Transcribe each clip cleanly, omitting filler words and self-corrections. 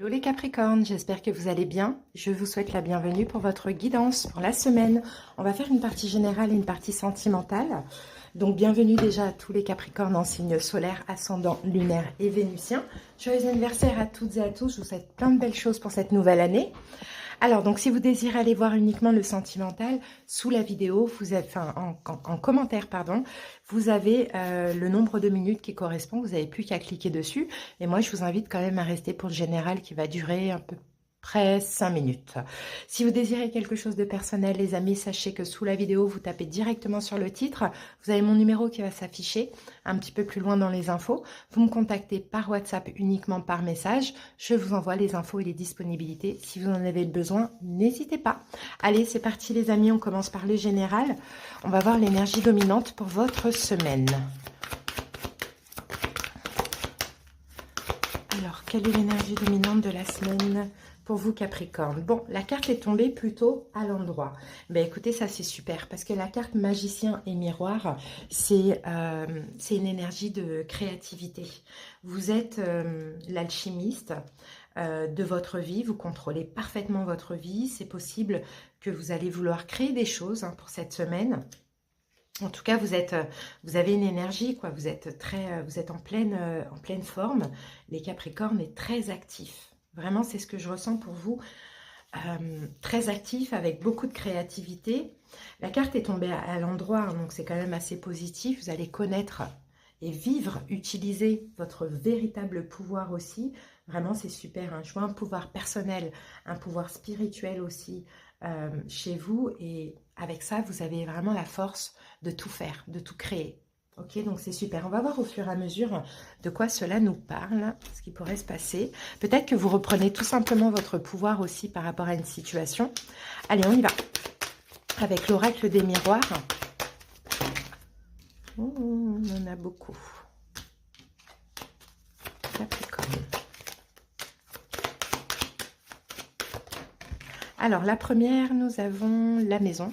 Hello les Capricornes, j'espère que vous allez bien. Je vous souhaite la bienvenue pour votre guidance pour la semaine. On va faire une partie générale et une partie sentimentale. Donc bienvenue déjà à tous les Capricornes en signe solaire, ascendant, lunaire et vénusien. Joyeux anniversaire à toutes et à tous, je vous souhaite plein de belles choses pour cette nouvelle année. Alors, donc, si vous désirez aller voir uniquement le sentimental, sous la vidéo, vous avez, enfin, en commentaire, pardon, vous avez le nombre de minutes qui correspond. Vous n'avez plus qu'à cliquer dessus. Et moi, je vous invite quand même à rester pour le général qui va durer un peu près 5 minutes. Si vous désirez quelque chose de personnel, les amis, sachez que sous la vidéo, vous tapez directement sur le titre. Vous avez mon numéro qui va s'afficher un petit peu plus loin dans les infos. Vous me contactez par WhatsApp uniquement par message. Je vous envoie les infos et les disponibilités. Si vous en avez besoin, n'hésitez pas. Allez, c'est parti les amis, on commence par le général. On va voir l'énergie dominante pour votre semaine. Alors, quelle est l'énergie dominante de la semaine pour vous Capricorne? Bon, la carte est tombée plutôt à l'endroit. Ben écoutez, ça c'est super parce que la carte magicien et miroir, c'est une énergie de créativité. Vous êtes l'alchimiste de votre vie, vous contrôlez parfaitement votre vie. C'est possible que vous allez vouloir créer des choses pour cette semaine. En tout cas, vous avez une énergie, quoi. Vous êtes en pleine forme. Les Capricornes est très actifs. Vraiment, c'est ce que je ressens pour vous. Très actif, avec beaucoup de créativité. La carte est tombée à l'endroit, donc c'est quand même assez positif. Vous allez connaître et vivre, utiliser votre véritable pouvoir aussi. Vraiment, c'est super. Je vois un pouvoir personnel, un pouvoir spirituel aussi chez vous. Et avec ça, vous avez vraiment la force de tout faire, de tout créer. Ok, donc c'est super. On va voir au fur et à mesure de quoi cela nous parle, ce qui pourrait se passer. Peut-être que vous reprenez tout simplement votre pouvoir aussi par rapport à une situation. Allez, on y va. Avec l'oracle des miroirs. Oh, on en a beaucoup. Capricorne. Alors, la première, nous avons la maison.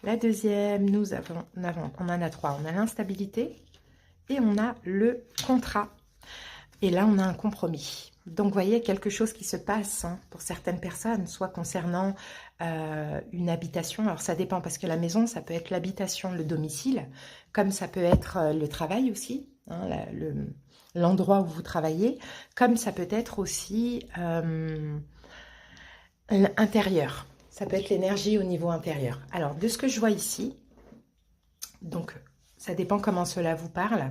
La deuxième, on en a trois. On a l'instabilité et on a le contrat. Et là, on a un compromis. Donc, vous voyez, quelque chose qui se passe pour certaines personnes, soit concernant une habitation. Alors, ça dépend parce que la maison, ça peut être l'habitation, le domicile, comme ça peut être le travail aussi, l'endroit où vous travaillez, comme ça peut être aussi l'intérieur. Ça peut être l'énergie au niveau intérieur. Alors, de ce que je vois ici, donc, ça dépend comment cela vous parle.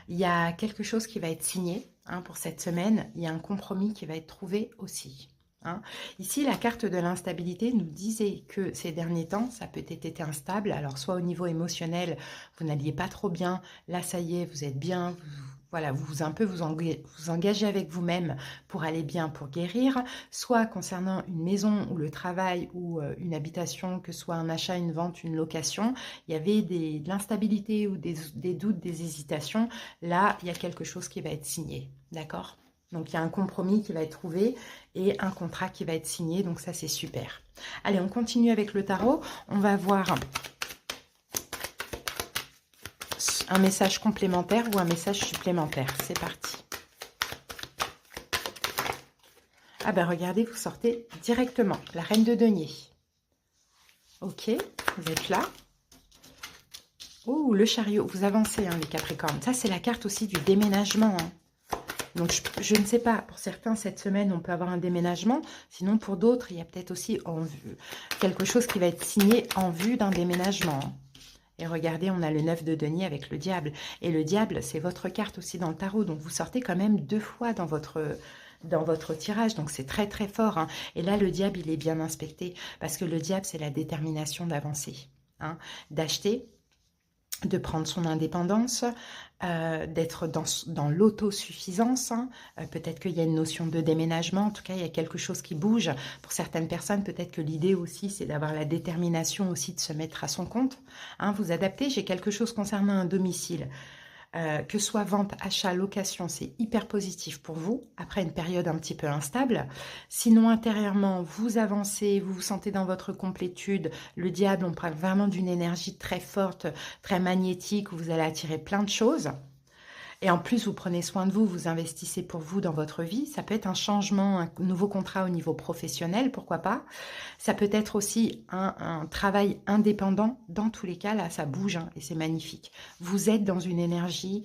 Il y a quelque chose qui va être signé pour cette semaine. Il y a un compromis qui va être trouvé aussi. Ici, la carte de l'instabilité nous disait que ces derniers temps, ça peut être été instable. Alors, soit au niveau émotionnel, vous n'alliez pas trop bien. Là, ça y est, vous êtes bien. Voilà, vous engagez avec vous-même pour aller bien, pour guérir. Soit concernant une maison ou le travail ou une habitation, que ce soit un achat, une vente, une location, il y avait de l'instabilité ou des doutes, des hésitations. Là, il y a quelque chose qui va être signé. D'accord ? Donc, il y a un compromis qui va être trouvé et un contrat qui va être signé. Donc, ça, c'est super. Allez, on continue avec le tarot. On va voir un message complémentaire ou un message supplémentaire. C'est parti. Ah ben, regardez, vous sortez directement. La reine de denier. Ok, vous êtes là. Oh, le chariot. Vous avancez, les Capricornes. Ça, c'est la carte aussi du déménagement. Donc, je ne sais pas, pour certains, cette semaine, on peut avoir un déménagement. Sinon, pour d'autres, il y a peut-être aussi quelque chose qui va être signé en vue d'un déménagement. Et regardez, on a le 9 de denier avec le diable. Et le diable, c'est votre carte aussi dans le tarot. Donc, vous sortez quand même 2 fois dans votre tirage. Donc, c'est très, très fort. Et là, le diable, il est bien inspecté. Parce que le diable, c'est la détermination d'avancer. D'acheter, de prendre son indépendance, d'être dans l'autosuffisance. Peut-être qu'il y a une notion de déménagement. En tout cas, il y a quelque chose qui bouge. Pour certaines personnes, peut-être que l'idée aussi, c'est d'avoir la détermination aussi de se mettre à son compte. Vous adaptez. J'ai quelque chose concernant un domicile. Que ce soit vente, achat, location, c'est hyper positif pour vous, après une période un petit peu instable. Sinon, intérieurement, vous avancez, vous vous sentez dans votre complétude. Le diable, on parle vraiment d'une énergie très forte, très magnétique, où vous allez attirer plein de choses. Et en plus, vous prenez soin de vous, vous investissez pour vous dans votre vie. Ça peut être un changement, un nouveau contrat au niveau professionnel, pourquoi pas. Ça peut être aussi un travail indépendant. Dans tous les cas, là, ça bouge hein, et c'est magnifique. Vous êtes dans une énergie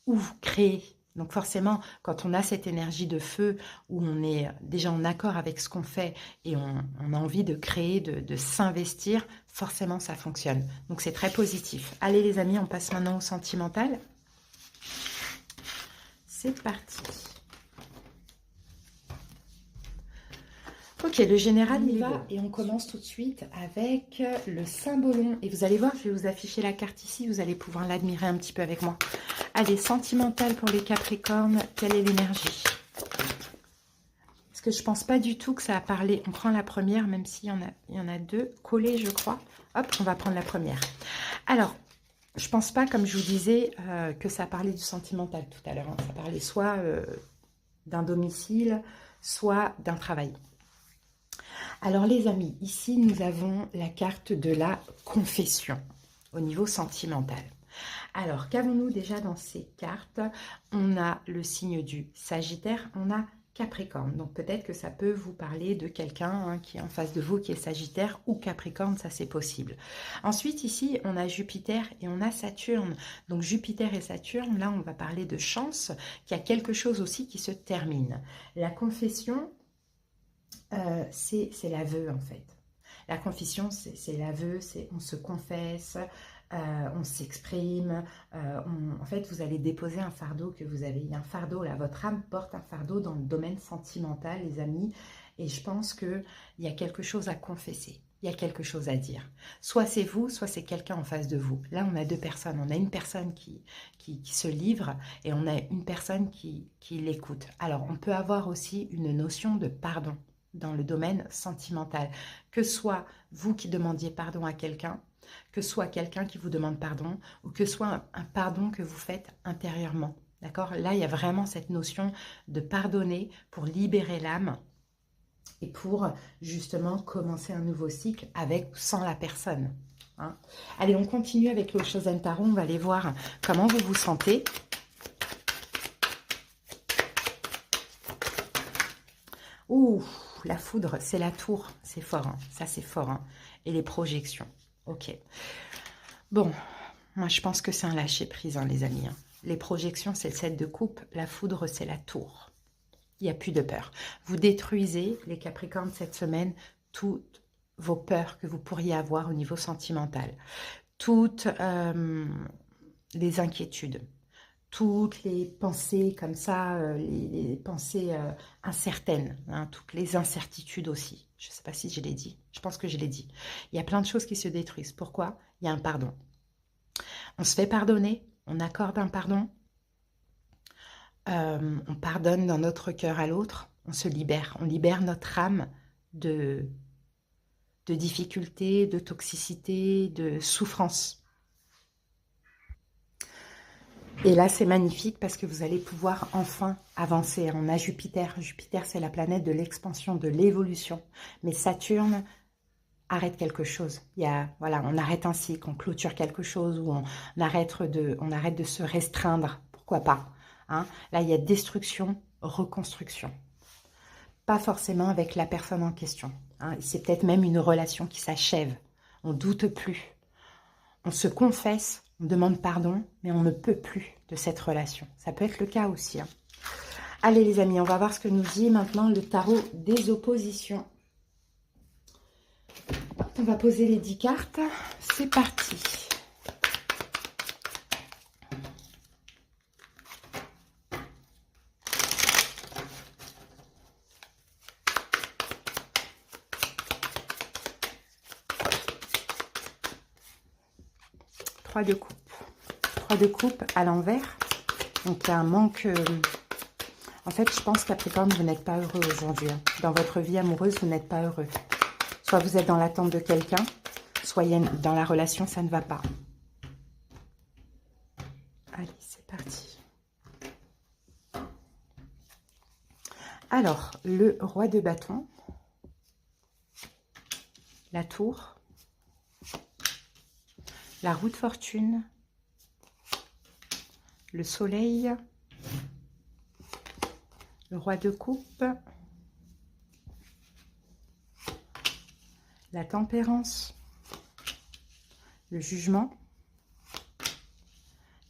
où vous créez. Donc forcément, quand on a cette énergie de feu, où on est déjà en accord avec ce qu'on fait et on a envie de créer, de s'investir, forcément ça fonctionne. Donc c'est très positif. Allez les amis, on passe maintenant au sentimental. C'est parti. Ok, le général il y va et on commence tout de suite avec le symbolon. Et vous allez voir, je vais vous afficher la carte ici, vous allez pouvoir l'admirer un petit peu avec moi. Allez, sentimental pour les Capricornes, quelle est l'énergie? Parce que je pense pas du tout que ça a parlé. On prend la première, même s'il y en a deux collées, je crois. Hop, on va prendre la première. Alors, je pense pas, comme je vous disais, que ça parlait du sentimental tout à l'heure. Hein. Ça parlait soit d'un domicile, soit d'un travail. Alors les amis, ici nous avons la carte de la confession au niveau sentimental. Alors qu'avons-nous déjà dans ces cartes? On a le signe du Sagittaire, on a Capricorne. Donc peut-être que ça peut vous parler de quelqu'un hein, qui est en face de vous, qui est Sagittaire ou Capricorne, ça c'est possible. Ensuite ici, on a Jupiter et on a Saturne. Donc Jupiter et Saturne, là on va parler de chance, qu'il y a quelque chose aussi qui se termine. La confession, c'est l'aveu en fait. La confession, c'est l'aveu, on se confesse, on s'exprime. En fait, vous allez déposer un fardeau que vous avez. Il y a un fardeau là, votre âme porte un fardeau dans le domaine sentimental, les amis. Et je pense qu'il y a quelque chose à confesser. Il y a quelque chose à dire. Soit c'est vous, soit c'est quelqu'un en face de vous. Là, on a deux personnes. On a une personne qui se livre et on a une personne qui l'écoute. Alors, on peut avoir aussi une notion de pardon dans le domaine sentimental. Que soit vous qui demandiez pardon à quelqu'un, que soit quelqu'un qui vous demande pardon, ou que soit un pardon que vous faites intérieurement. D'accord? Là, il y a vraiment cette notion de pardonner pour libérer l'âme et pour justement commencer un nouveau cycle avec ou sans la personne. Hein? Allez, on continue avec le Chosen Tarot. On va aller voir comment vous vous sentez. Ouh, la foudre, c'est la tour. C'est fort, hein. Ça c'est fort. Hein. Et les projections. Ok. Bon, moi je pense que c'est un lâcher-prise, hein, les amis. Hein. Les projections, c'est le 7 de coupe. La foudre, c'est la tour. Il n'y a plus de peur. Vous détruisez, les Capricornes, cette semaine, toutes vos peurs que vous pourriez avoir au niveau sentimental. Toutes les inquiétudes. Toutes les pensées comme ça, les pensées incertaines, hein, toutes les incertitudes aussi. Je ne sais pas si je l'ai dit, je pense que je l'ai dit. Il y a plein de choses qui se détruisent. Pourquoi? Il y a un pardon. On se fait pardonner, on accorde un pardon, on pardonne dans notre cœur à l'autre, on se libère. On libère notre âme de difficultés, de toxicité, de souffrance. Et là, c'est magnifique parce que vous allez pouvoir enfin avancer. On a Jupiter. Jupiter, c'est la planète de l'expansion, de l'évolution. Mais Saturne arrête quelque chose. Voilà, on arrête un cycle, on clôture quelque chose ou on arrête de se restreindre. Pourquoi pas hein? Là, il y a destruction, reconstruction. Pas forcément avec la personne en question. Hein? C'est peut-être même une relation qui s'achève. On ne doute plus. On se confesse, on demande pardon, mais on ne peut plus de cette relation. Ça peut être le cas aussi. Hein. Allez les amis, on va voir ce que nous dit maintenant le tarot des oppositions. On va poser les 10 cartes. C'est parti. Trois de coupe. 3 de coupe à l'envers. Donc il y a un manque. En fait, je pense Capricorne, vous n'êtes pas heureux aujourd'hui. Hein. Dans votre vie amoureuse, vous n'êtes pas heureux. Soit vous êtes dans l'attente de quelqu'un, soit dans la relation, ça ne va pas. Allez, c'est parti. Alors, le roi de bâton, la tour, la roue de fortune le soleil, le roi de coupe, la tempérance, le jugement,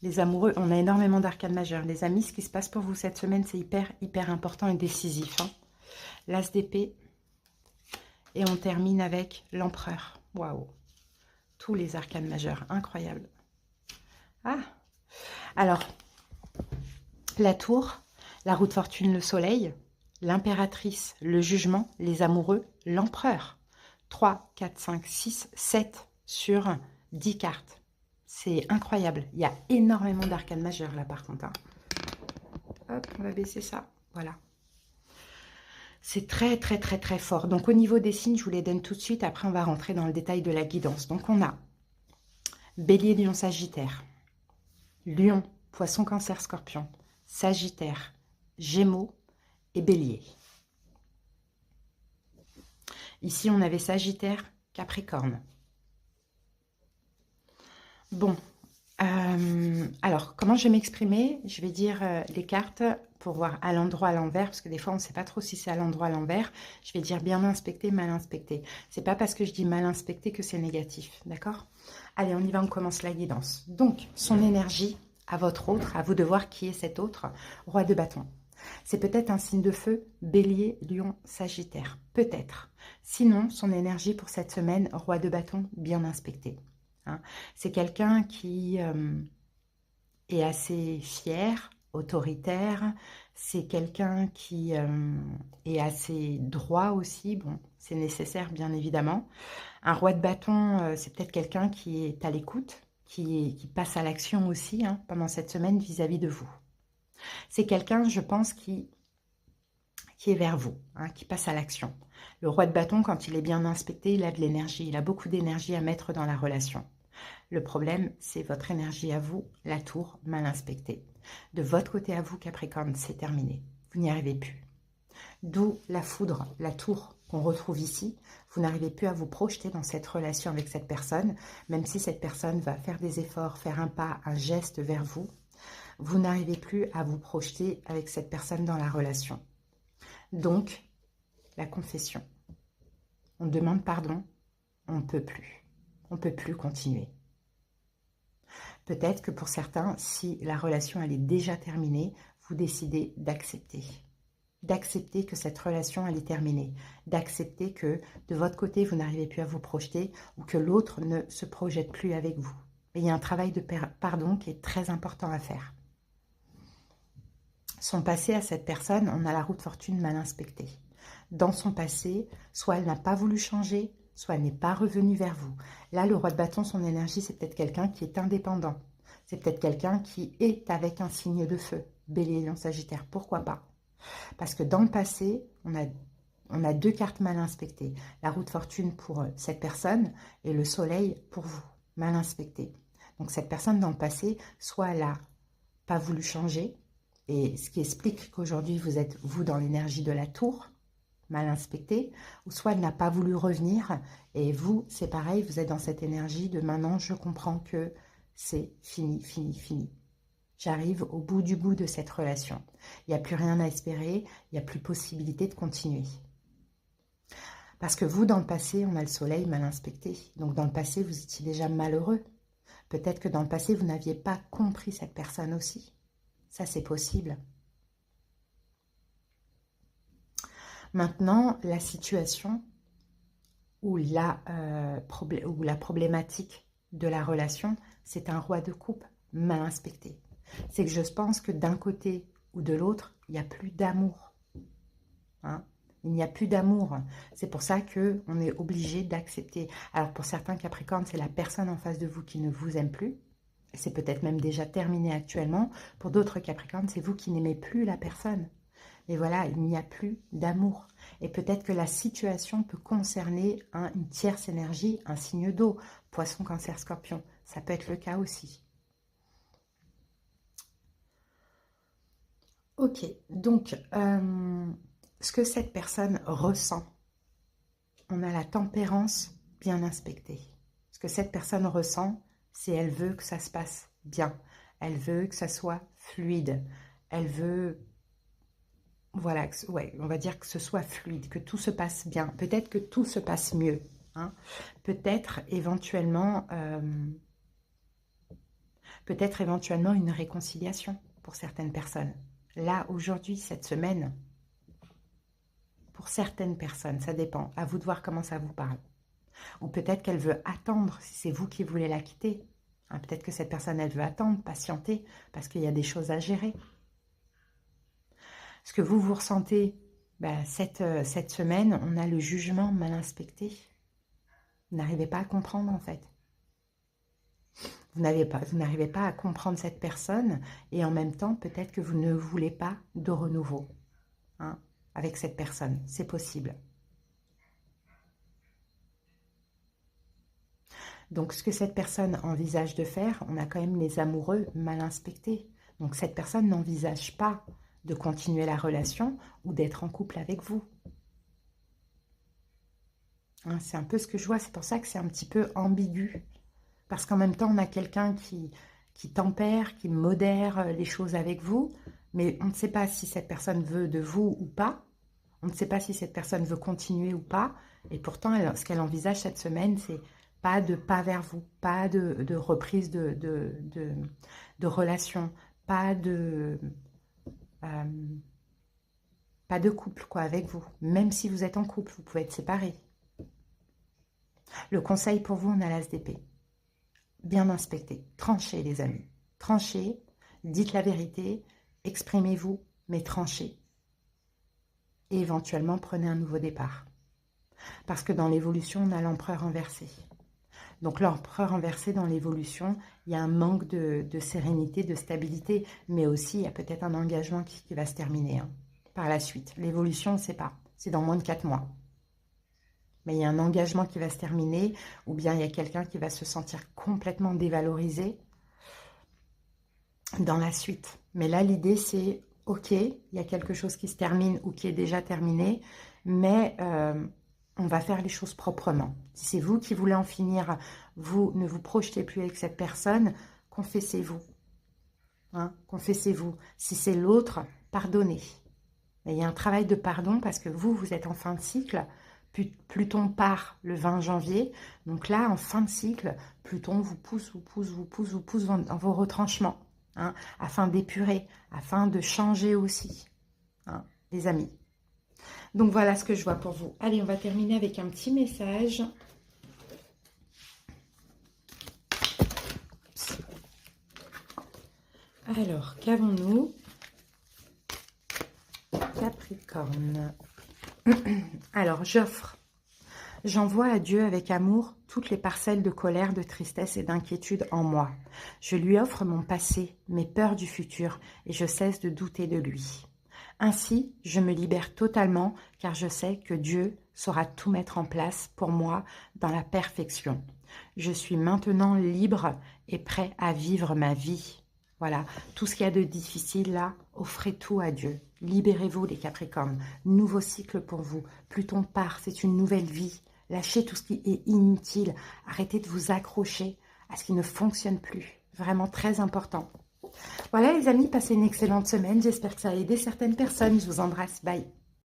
les amoureux. On a énormément d'arcanes majeures. Les amis, ce qui se passe pour vous cette semaine, c'est hyper important et décisif. Hein. L'as d'épée. Et on termine avec l'empereur. Waouh! Tous les arcanes majeurs. Incroyable. Ah! Alors, la tour, la roue de fortune, le soleil, l'impératrice, le jugement, les amoureux, l'empereur. 3, 4, 5, 6, 7 sur 10 cartes. C'est incroyable. Il y a énormément d'arcanes majeures là par contre. Hein. Hop, on va baisser ça. Voilà. C'est très fort. Donc au niveau des signes, je vous les donne tout de suite. Après, on va rentrer dans le détail de la guidance. Donc on a Bélier, Lion, Sagittaire. Lion, Poisson, Cancer, Scorpion. Sagittaire, Gémeaux et Bélier. Ici, on avait Sagittaire, Capricorne. Bon. Alors, comment je vais m'exprimer? Je vais dire les cartes pour voir à l'endroit, à l'envers, parce que des fois, on ne sait pas trop si c'est à l'endroit, à l'envers. Je vais dire bien inspecté, mal inspecté. C'est pas parce que je dis mal inspecté que c'est négatif, d'accord? Allez, on y va, on commence la guidance. Donc, son énergie à votre autre, à vous de voir qui est cet autre, roi de bâton. C'est peut-être un signe de feu, Bélier, Lion, Sagittaire, peut-être. Sinon, son énergie pour cette semaine, roi de bâton, bien inspecté. Hein. C'est quelqu'un qui est assez fier, autoritaire. C'est quelqu'un qui est assez droit aussi. Bon, c'est nécessaire, bien évidemment. Un roi de bâton, c'est peut-être quelqu'un qui est à l'écoute, qui passe à l'action aussi hein, pendant cette semaine vis-à-vis de vous. C'est quelqu'un, je pense, qui est vers vous, hein, qui passe à l'action. Le roi de bâton, quand il est bien inspecté, il a de l'énergie. Il a beaucoup d'énergie à mettre dans la relation. Le problème, c'est votre énergie à vous, la tour, mal inspectée. De votre côté à vous, Capricorne, c'est terminé. Vous n'y arrivez plus. D'où la foudre, la tour qu'on retrouve ici. Vous n'arrivez plus à vous projeter dans cette relation avec cette personne, même si cette personne va faire des efforts, faire un pas, un geste vers vous. Vous n'arrivez plus à vous projeter avec cette personne dans la relation. Donc, la confession. On demande pardon, on ne peut plus. On ne peut plus continuer. Peut-être que pour certains, si la relation elle est déjà terminée, vous décidez d'accepter. D'accepter que cette relation elle est terminée. D'accepter que de votre côté, vous n'arrivez plus à vous projeter ou que l'autre ne se projette plus avec vous. Et il y a un travail de pardon qui est très important à faire. Son passé à cette personne, on a la roue de fortune mal inspectée. Dans son passé, soit elle n'a pas voulu changer, soit elle n'est pas revenue vers vous. Là, le roi de bâton, son énergie, c'est peut-être quelqu'un qui est indépendant. C'est peut-être quelqu'un qui est avec un signe de feu. Bélier, Lion, Sagittaire, pourquoi pas? Parce que dans le passé, on a deux cartes mal inspectées. La roue de fortune pour cette personne et le soleil pour vous, mal inspecté. Donc cette personne dans le passé, soit elle n'a pas voulu changer, et ce qui explique qu'aujourd'hui vous êtes, vous, dans l'énergie de la tour, mal inspecté, ou soit elle n'a pas voulu revenir, et vous, c'est pareil, vous êtes dans cette énergie de maintenant, je comprends que c'est fini, fini, fini. J'arrive au bout du bout de cette relation. Il n'y a plus rien à espérer, il n'y a plus possibilité de continuer. Parce que vous, dans le passé, on a le soleil mal inspecté. Donc dans le passé, vous étiez déjà malheureux. Peut-être que dans le passé, vous n'aviez pas compris cette personne aussi. Ça, c'est possible. Maintenant, la situation ou la problématique de la relation, c'est un roi de coupe mal inspecté. C'est que je pense que d'un côté ou de l'autre, il n'y a plus d'amour. Hein? Il n'y a plus d'amour. C'est pour ça qu'on est obligé d'accepter. Alors pour certains Capricornes, c'est la personne en face de vous qui ne vous aime plus. C'est peut-être même déjà terminé actuellement. Pour d'autres Capricornes, c'est vous qui n'aimez plus la personne. Mais voilà, il n'y a plus d'amour. Et peut-être que la situation peut concerner une tierce énergie, un signe d'eau. Poisson, Cancer, Scorpion. Ça peut être le cas aussi. Ok, donc, ce que cette personne ressent, on a la tempérance bien inspectée. Ce que cette personne ressent, c'est elle veut que ça se passe bien. Elle veut que ça soit fluide. Elle veut, voilà, ouais, on va dire que ce soit fluide, que tout se passe bien. Peut-être que tout se passe mieux. Hein. Peut-être éventuellement une réconciliation pour certaines personnes. Là, aujourd'hui, cette semaine, pour certaines personnes, ça dépend. À vous de voir comment ça vous parle. Ou peut-être qu'elle veut attendre, si c'est vous qui voulez la quitter. Hein, peut-être que cette personne, elle veut attendre, patienter, parce qu'il y a des choses à gérer. Ce que vous ressentez, cette semaine, on a le jugement mal inspecté. Vous n'arrivez pas à comprendre, en fait. Vous n'arrivez pas à comprendre cette personne, et en même temps, peut-être que vous ne voulez pas de renouveau hein, avec cette personne. C'est possible. Donc, ce que cette personne envisage de faire, on a quand même les amoureux mal inspectés. Donc, cette personne n'envisage pas de continuer la relation ou d'être en couple avec vous. Hein, c'est un peu ce que je vois, c'est pour ça que c'est un petit peu ambigu. Parce qu'en même temps, on a quelqu'un qui tempère, qui modère les choses avec vous, mais on ne sait pas si cette personne veut de vous ou pas. On ne sait pas si cette personne veut continuer ou pas. Et pourtant, ce qu'elle envisage cette semaine, c'est pas de pas vers vous, pas de reprise de relation, pas de couple quoi avec vous. Même si vous êtes en couple, vous pouvez être séparés. Le conseil pour vous, on a l'as d'épée. Bien inspecté. Tranchez les amis. Tranchez, dites la vérité, exprimez-vous, mais tranchez. Et éventuellement, prenez un nouveau départ. Parce que dans l'évolution, on a l'empereur inversé. Donc l'empereur inversé dans l'évolution, il y a un manque de sérénité, de stabilité, mais aussi il y a peut-être un engagement qui va se terminer hein, par la suite. L'évolution, on ne sait pas, c'est dans moins de 4 mois. Mais il y a un engagement qui va se terminer, ou bien il y a quelqu'un qui va se sentir complètement dévalorisé dans la suite. Mais là, l'idée c'est, ok, il y a quelque chose qui se termine ou qui est déjà terminé, mais on va faire les choses proprement. Si c'est vous qui voulez en finir, vous ne vous projetez plus avec cette personne, confessez-vous. Hein, confessez-vous. Si c'est l'autre, pardonnez. Mais il y a un travail de pardon parce que vous êtes en fin de cycle. Pluton part le 20 janvier. Donc là, en fin de cycle, Pluton vous pousse dans vos retranchements. Hein, afin d'épurer, afin de changer aussi. Hein, les amis. Donc voilà ce que je vois pour vous. Allez, on va terminer avec un petit message. Alors, qu'avons-nous? Capricorne. Alors, j'envoie à Dieu avec amour toutes les parcelles de colère, de tristesse et d'inquiétude en moi. Je lui offre mon passé, mes peurs du futur, et je cesse de douter de lui. Ainsi, je me libère totalement, car je sais que Dieu saura tout mettre en place pour moi dans la perfection. Je suis maintenant libre et prêt à vivre ma vie. Voilà, tout ce qu'il y a de difficile là, offrez tout à Dieu. Libérez-vous les Capricornes, nouveau cycle pour vous. Pluton part, c'est une nouvelle vie. Lâchez tout ce qui est inutile. Arrêtez de vous accrocher à ce qui ne fonctionne plus. Vraiment très important. Voilà les amis, passez une excellente semaine. J'espère que ça a aidé certaines personnes. Je vous embrasse. Bye.